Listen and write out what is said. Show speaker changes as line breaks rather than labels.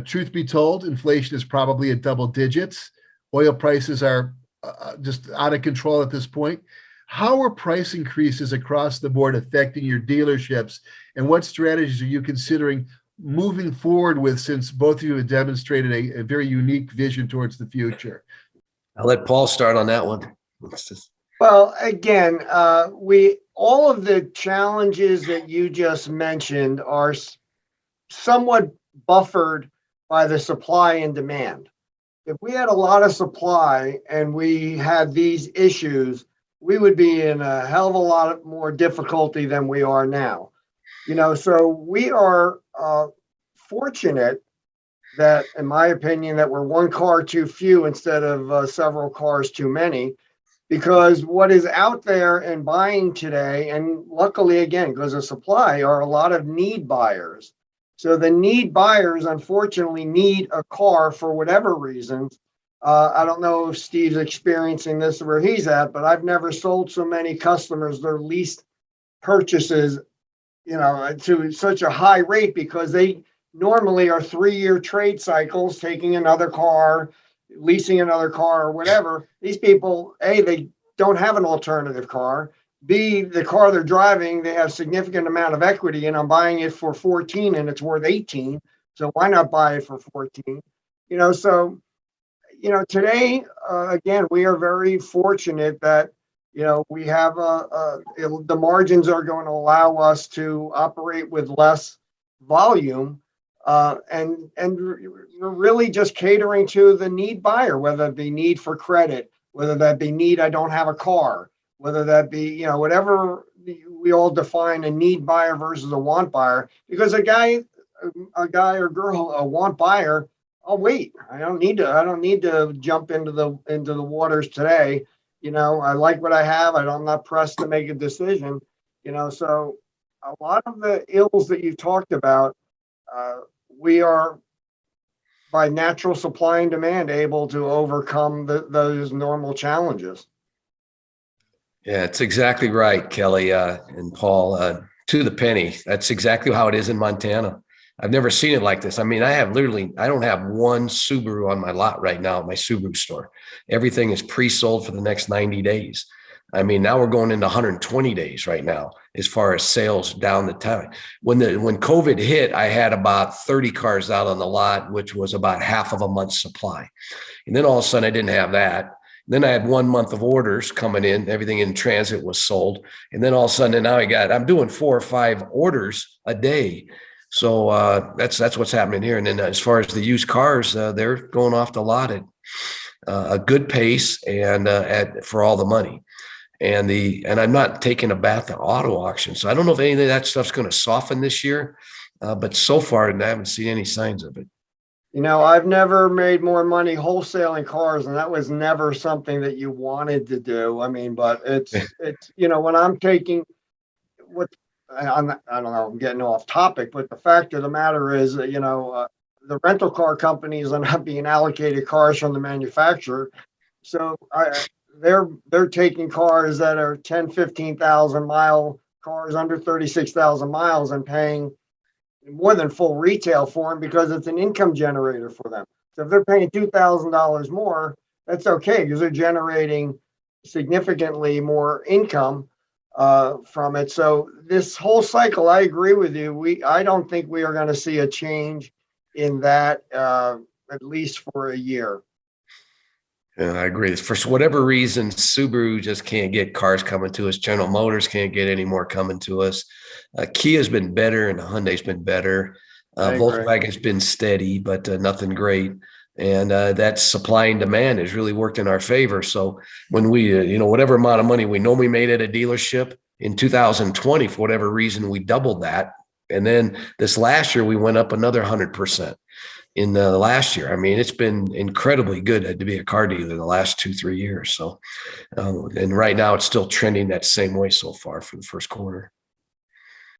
Truth be told, inflation is probably at double digits. Oil prices are just out of control at this point. How are price increases across the board affecting your dealerships, and what strategies are you considering moving forward with, since both of you have demonstrated a very unique vision towards the future?
I'll let Paul start on that one.
Well, again, we all of the challenges that you just mentioned are somewhat buffered by the supply and demand. If we had a lot of supply and we had these issues, we would be in a hell of a lot more difficulty than we are now. So we are fortunate that, in my opinion, that we're one car too few instead of several cars too many, because what is out there and buying today, and luckily, again, because of supply, are a lot of need buyers. So the need buyers, unfortunately, need a car for whatever reasons. I don't know if Steve's experiencing this where he's at, but I've never sold so many customers their lease purchases, to such a high rate, because they normally are 3-year trade cycles, taking another car, leasing another car, or whatever. These people, A, they don't have an alternative car. B, the car they're driving, they have significant amount of equity, and I'm buying it for 14 and it's worth 18. So why not buy it for 14? Today, again, we are very fortunate that, we have the margins are going to allow us to operate with less volume. And we're really just catering to the need buyer, whether it be need for credit, whether that be need, I don't have a car, whether that be, whatever we all define a need buyer versus a want buyer. Because a guy or girl, a want buyer, I'll wait. I don't need to jump into the waters today. I like what I have. I'm not pressed to make a decision. So a lot of the ills that you talked about, we are, by natural supply and demand, able to overcome those normal challenges.
Yeah, it's exactly right, Kelly and Paul, to the penny. That's exactly how it is in Montana. I've never seen it like this. I mean, I don't have one Subaru on my lot right now at my Subaru store. Everything is pre-sold for the next 90 days. I mean, now we're going into 120 days right now as far as sales down the time. When COVID hit, I had about 30 cars out on the lot, which was about half of a month's supply. And then all of a sudden I didn't have that. Then I had 1 month of orders coming in, everything in transit was sold. And then all of a sudden now I'm doing 4 or 5 orders a day. So that's what's happening here. And then as far as the used cars, they're going off the lot at a good pace and for all the money. And I'm not taking a bath at auto auction. So I don't know if any of that stuff's going to soften this year, but so far I haven't seen any signs of it.
I've never made more money wholesaling cars, and that was never something that you wanted to do. I mean, but it's when I'm taking I don't know, I'm getting off topic, but the fact of the matter is, the rental car companies are not being allocated cars from the manufacturer. So they're taking cars that are 10, 15,000 mile cars under 36,000 miles and paying more than full retail for them because it's an income generator for them. So if they're paying $2,000 more, that's okay because they're generating significantly more income from it. So this whole cycle, I agree with you. I don't think we are going to see a change in that at least for a year.
Yeah, I agree. For whatever reason, Subaru just can't get cars coming to us. General Motors can't get any more coming to us. Kia's been better and Hyundai's been better. Volkswagen's been steady, but nothing great. And that supply and demand has really worked in our favor. So when we, whatever amount of money we normally made at a dealership in 2020, for whatever reason, we doubled that. And then this last year, we went up another 100%. In the last year. I mean, it's been incredibly good to be a car dealer the last 2-3 years. So, and right now it's still trending that same way so far for the first quarter.